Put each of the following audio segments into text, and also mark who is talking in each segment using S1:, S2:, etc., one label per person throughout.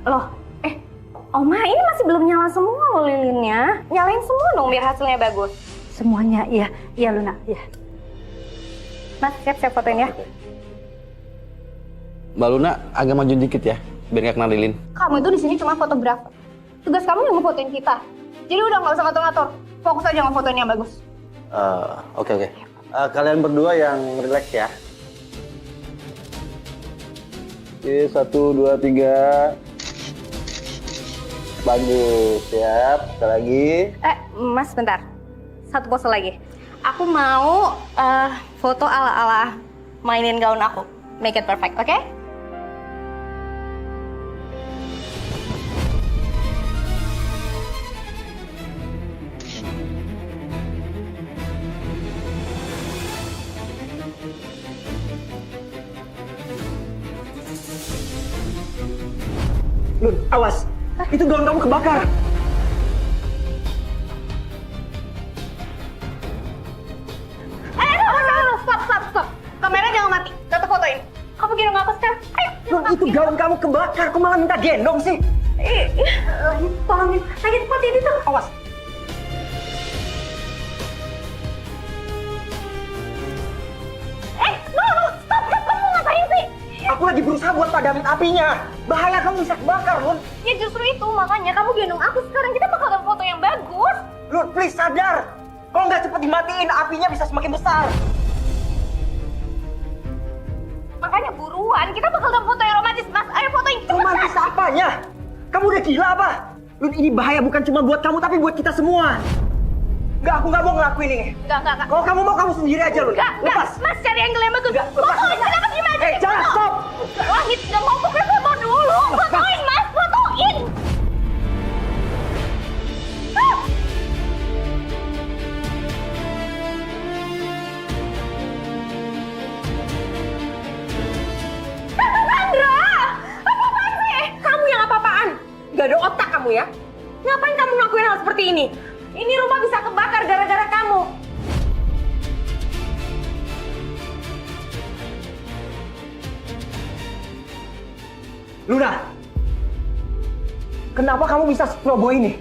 S1: Loh, Oma ini masih belum nyala semua loh lilinnya. Nyalain semua dong biar hasilnya bagus.
S2: Semuanya, iya Luna, iya.
S1: Mas, siap-siap fotoin ya.
S3: Mbak Luna agak maju dikit ya, biar nggak kena lilin.
S1: Kamu itu di sini cuma fotografer. Tugas kamu yang ngefotoin kita. Jadi udah nggak usah ngatur-ngatur. Fokus aja ngefotoin yang bagus.
S3: Oke. Kalian berdua yang relax ya. Oke, 1, 2, 3. Bagus, siap. Sekali lagi.
S1: Mas, bentar. Satu pose lagi. Aku mau foto ala-ala mainin gaun aku. Make it perfect, oke?
S4: Lun, awas! Itu gaun kamu kebakar!
S1: Stop. Kamera jangan mati. Tetap fotoin. Kamu gendong aku sekarang. Ayo.
S4: Lun, itu gaun kamu kebakar, kok malah minta gendong sih?
S1: Tolongin. Lagi cepat ini tuh.
S4: Awas!
S1: Stop. Kamu ngapain sih?
S4: Aku lagi berusaha buat padamin apinya. Bahaya kamu bisa kebakar, Lun.
S1: Ya justru itu, makanya kamu gendong aku sekarang. Kita bakal dapat foto yang bagus.
S4: Lun, please sadar. Kalau nggak cepet dimatiin, apinya bisa semakin besar.
S1: Makanya buruan, kita bakal dapat foto yang romantis, Mas. Ayo fotoin.
S4: Romantis apanya? Kamu udah gila apa? Lun, ini bahaya bukan cuma buat kamu, tapi buat kita semua. Nggak, aku nggak mau ngelakuin ini.
S1: Enggak.
S4: Kalau kamu mau, kamu sendiri aja, Lun.
S1: Enggak.
S4: Lepas.
S1: Mas, cari angle yang bagus.
S4: Enggak, lepas.
S1: Fotoin, kenapa gimana?
S4: Jangan, stop!
S1: Langit, nggak mau pokoknya foto dulu. Fotoin, Mas, fotoin. Sandra! Apa-apaan sih?
S2: Kamu yang apa-apaan? Gak ada otak kamu ya? Ngapain kamu ngelakuin hal seperti ini? Ini rumah bisa kebakar gara-gara kamu.
S4: Luna, kenapa kamu bisa seceroboh ini?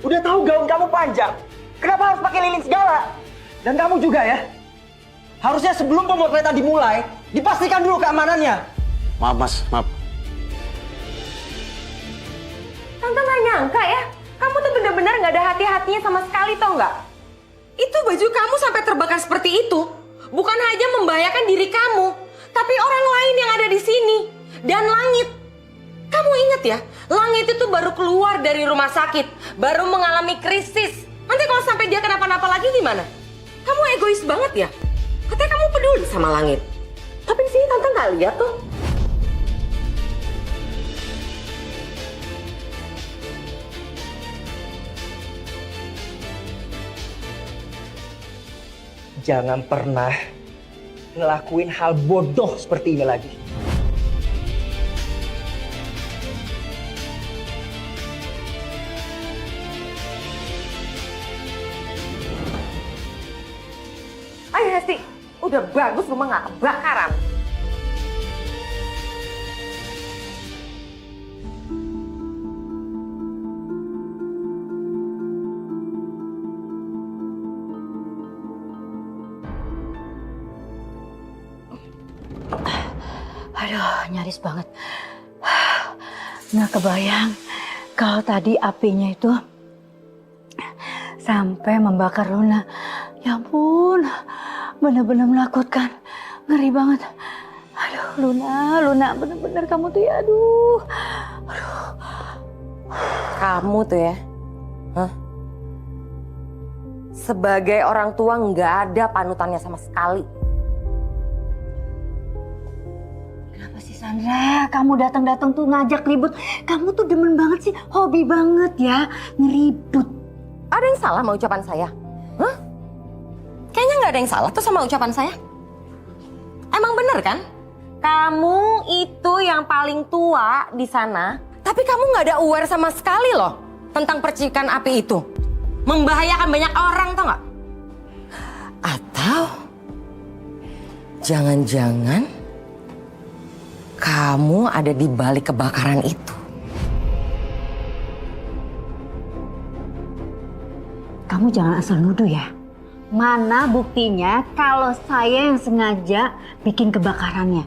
S4: Udah tahu gaun kamu panjang, kenapa harus pakai lilin segala? Dan kamu juga ya, harusnya sebelum pemotretan dimulai, dipastikan dulu keamanannya.
S3: Maaf mas, maaf.
S2: Tante gak nyangka ya, kamu tuh bener-bener gak ada hati-hatinya sama sekali, tau nggak? Itu baju kamu sampai terbakar seperti itu, bukan hanya membahayakan diri kamu, tapi orang lain yang ada di sini. Dan Langit. Kamu ingat ya, Langit itu baru keluar dari rumah sakit, baru mengalami krisis. Nanti kalau sampai dia kenapa-napa lagi gimana? Kamu egois banget ya? Katanya kamu peduli sama Langit. Tapi di sini Tante nggak lihat tuh.
S4: Jangan pernah ngelakuin hal bodoh seperti ini lagi.
S2: Ayo Hesti, udah bagus rumah nggak kebakaran.
S5: Aduh, nyaris banget. Nggak kebayang kalau tadi apinya itu sampai membakar Luna. Ya ampun, benar-benar menakutkan. Ngeri banget. Aduh, Luna, benar-benar kamu tuh ya, aduh.
S2: Kamu tuh ya, sebagai orang tua nggak ada panutannya sama sekali.
S5: Kenapa sih Sandra? Kamu datang-datang tuh ngajak ribut. Kamu tuh demen banget sih, hobi banget ya ngeribut.
S2: Ada yang salah sama ucapan saya? Hah? Kayaknya nggak ada yang salah tuh sama ucapan saya. Emang bener kan? Kamu itu yang paling tua di sana, tapi kamu nggak ada aware sama sekali loh tentang percikan api itu. Membahayakan banyak orang, tau nggak? Atau jangan-jangan kamu ada di balik kebakaran itu.
S5: kamu jangan asal nuduh ya. Mana buktinya kalau saya yang sengaja bikin kebakarannya?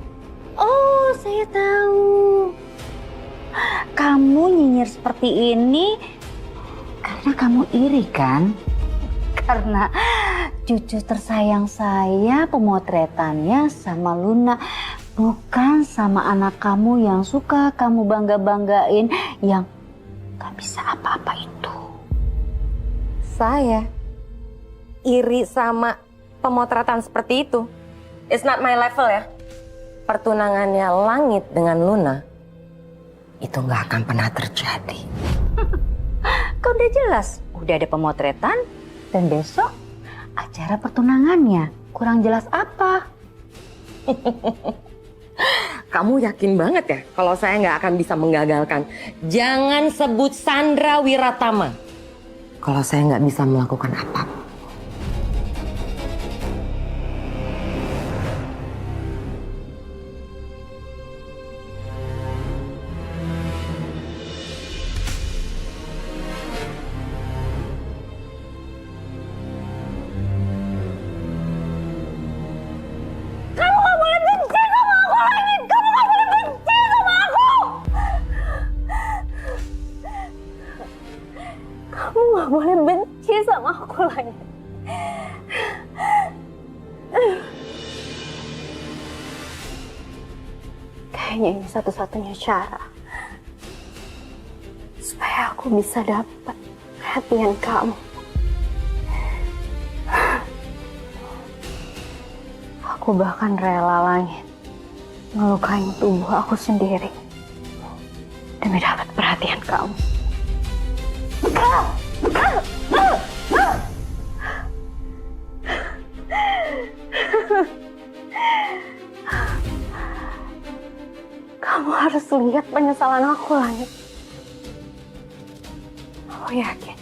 S5: Oh, saya tahu. Kamu nyinyir seperti ini karena kamu iri kan? Karena cucu tersayang saya pemotretannya sama Luna, bukan sama anak kamu yang suka kamu bangga-banggain, yang gak bisa apa-apa itu.
S2: Saya iri sama pemotretan seperti itu. It's not my level ya. Pertunangannya Langit dengan Luna itu nggak akan pernah terjadi.
S5: Kan udah jelas, udah ada pemotretan dan besok acara pertunangannya. Kurang jelas apa?
S2: Kamu yakin banget ya kalau saya nggak akan bisa menggagalkan? Jangan sebut Sandra Wiratama kalau saya nggak bisa melakukan apapun.
S1: Kamu gak boleh benci sama aku lagi. Kayaknya ini satu-satunya cara supaya aku bisa dapat perhatian kamu. Aku bahkan rela Langit melukai tubuh aku sendiri demi dapat perhatian kamu. Kamu harus lihat penyesalan aku, Langit. Aku yakin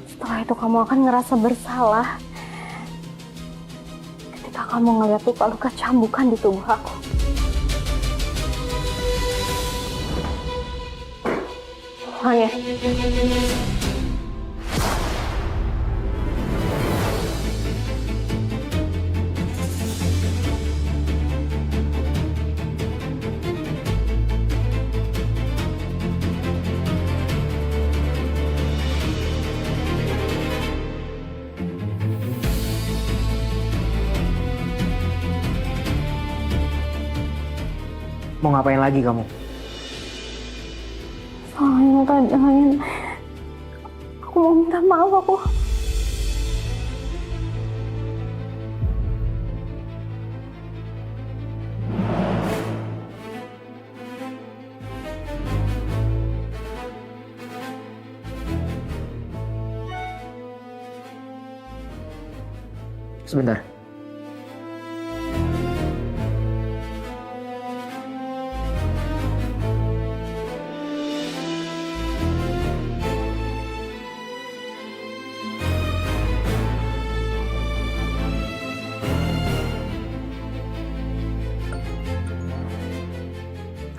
S1: setelah itu kamu akan ngerasa bersalah ketika kamu ngeliat luka-luka cambukan di tubuh aku. Langit.
S4: Mau ngapain lagi kamu?
S1: Soalnya tadi Langit, aku mau minta maaf aku.
S4: Sebentar.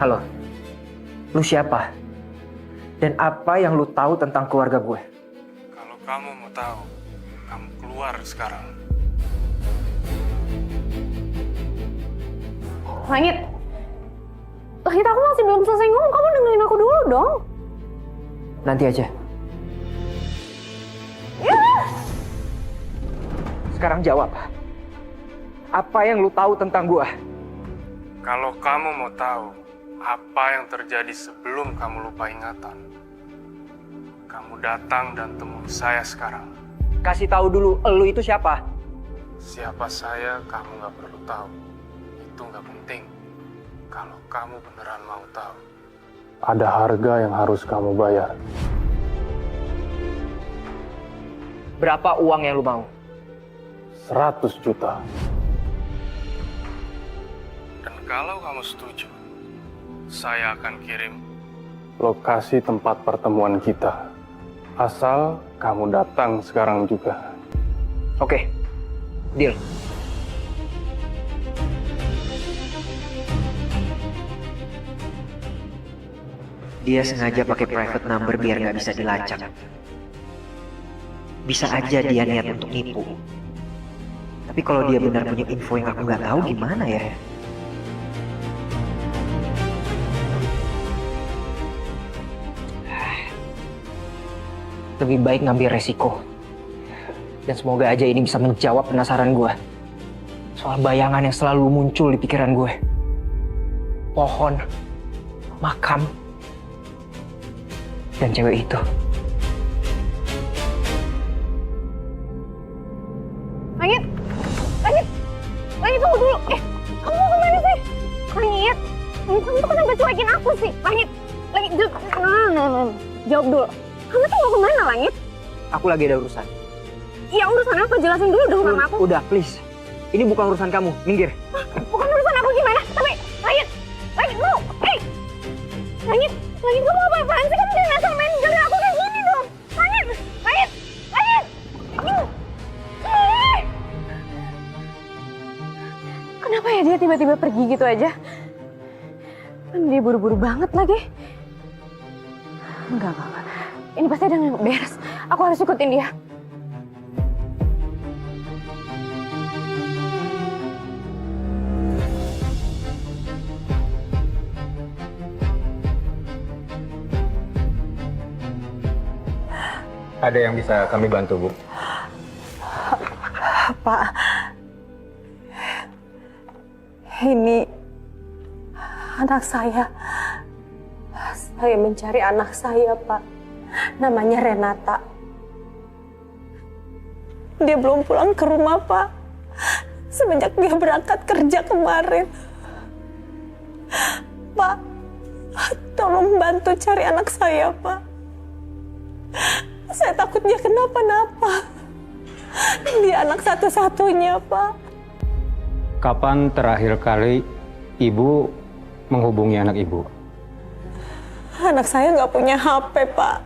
S4: Halo, lu siapa? Dan apa yang lu tahu tentang keluarga gue?
S6: Kalau kamu mau tahu, kamu keluar sekarang.
S1: Langit, Langit, aku masih belum selesai ngomong. Kamu dengerin aku dulu dong.
S4: Nanti aja. Sekarang jawab. Apa yang lu tahu tentang gue?
S6: Kalau kamu mau tahu apa yang terjadi sebelum kamu lupa ingatan, kamu datang dan temui saya sekarang.
S4: Kasih tahu dulu, elu itu siapa?
S6: Siapa saya, kamu nggak perlu tahu. Itu nggak penting. Kalau kamu beneran mau tahu, ada harga yang harus kamu bayar.
S4: Berapa uang yang lu mau?
S6: 100 juta. Dan kalau kamu setuju, saya akan kirim lokasi tempat pertemuan kita. Asal kamu datang sekarang juga.
S4: Oke, deal. Dia sengaja pakai private number biar nggak bisa dilacak. Bisa aja dia niat untuk nipu. Tapi kalau dia benar punya info yang aku nggak tahu gimana ya? Lebih baik ngambil resiko. Dan semoga aja ini bisa menjawab penasaran gue. Soal bayangan yang selalu muncul di pikiran gue. Pohon, makam, dan cewek itu.
S1: Langit! Langit! Langit, tunggu dulu! Kamu mau kemana sih? Langit! Langit, kamu tuh kenapa cuekin aku sih? Langit! Langit, jawab dulu. Kamu tuh mau kemana, Langit?
S4: Aku lagi ada urusan.
S1: Ya urusan apa? Jelasin dulu dong sama aku.
S4: Udah, please. Ini bukan urusan kamu. Minggir.
S1: Bukan urusan aku gimana? Tapi, Langit! Langit, mau! Hei! Langit! Langit, kamu apa-apaan sih? Kamu jangan asal main jalan aku kayak gini dong! Langit! Langit! Langit! Kenapa ya dia tiba-tiba pergi gitu aja? Kan dia buru-buru banget lagi. Enggak. Ini pasti ada yang beres. Aku harus ikutin dia.
S6: Ada yang bisa kami bantu, Bu?
S2: Pak, ini anak saya. Saya mencari anak saya, Pak. Namanya Renata. Dia belum pulang ke rumah, Pak. Semenjak dia berangkat kerja kemarin. Pak, tolong bantu cari anak saya, Pak. Saya takut dia kenapa-napa. Dia anak satu-satunya, Pak.
S7: Kapan terakhir kali Ibu menghubungi anak Ibu?
S2: Anak saya nggak punya HP, Pak.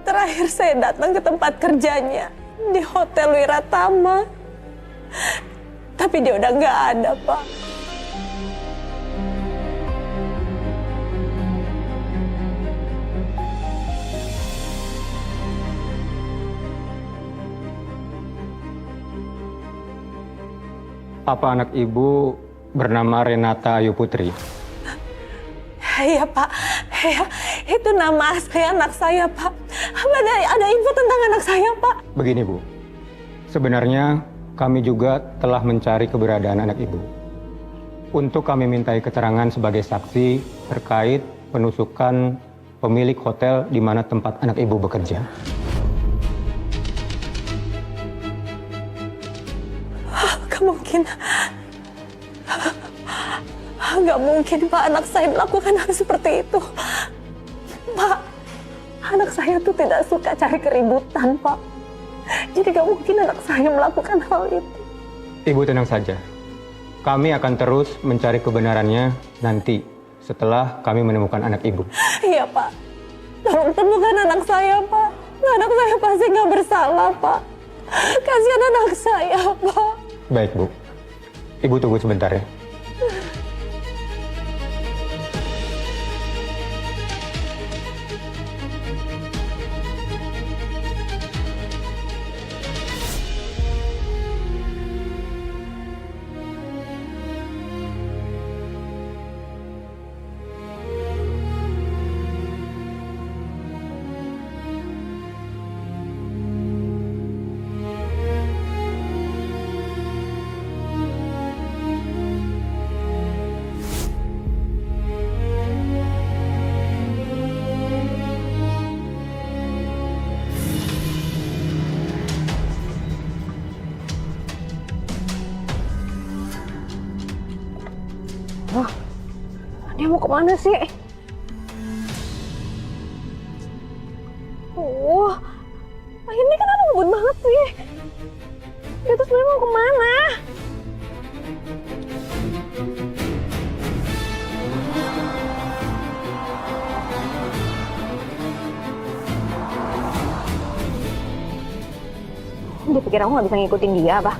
S2: Terakhir saya datang ke tempat kerjanya di Hotel Wiratama. Tapi dia udah nggak ada, Pak.
S7: Apa anak Ibu bernama Renata Ayu Putri?
S2: Iya, Pak. Iya, itu nama asli anak saya, Pak. Ada info tentang anak saya, Pak.
S7: Begini, Bu. Sebenarnya kami juga telah mencari keberadaan anak Ibu. Untuk kami mintai keterangan sebagai saksi terkait penusukan pemilik hotel di mana tempat anak Ibu bekerja.
S2: Nggak mungkin, Pak, anak saya melakukan hal seperti itu. Pak, anak saya tuh tidak suka cari keributan, Pak. Jadi nggak mungkin anak saya melakukan hal itu.
S7: Ibu tenang saja. Kami akan terus mencari kebenarannya nanti setelah kami menemukan anak Ibu.
S2: Iya, Pak. Tolong temukan anak saya, Pak. Anak saya pasti nggak bersalah, Pak. Kasihan anak saya, Pak.
S7: Baik, Bu. Ibu tunggu sebentar ya.
S1: Dia mau kemana sih? Ini kenapa ngebut banget sih? Dia tuh sebenarnya mau kemana? Dia pikir aku nggak bisa ngikutin dia, apa?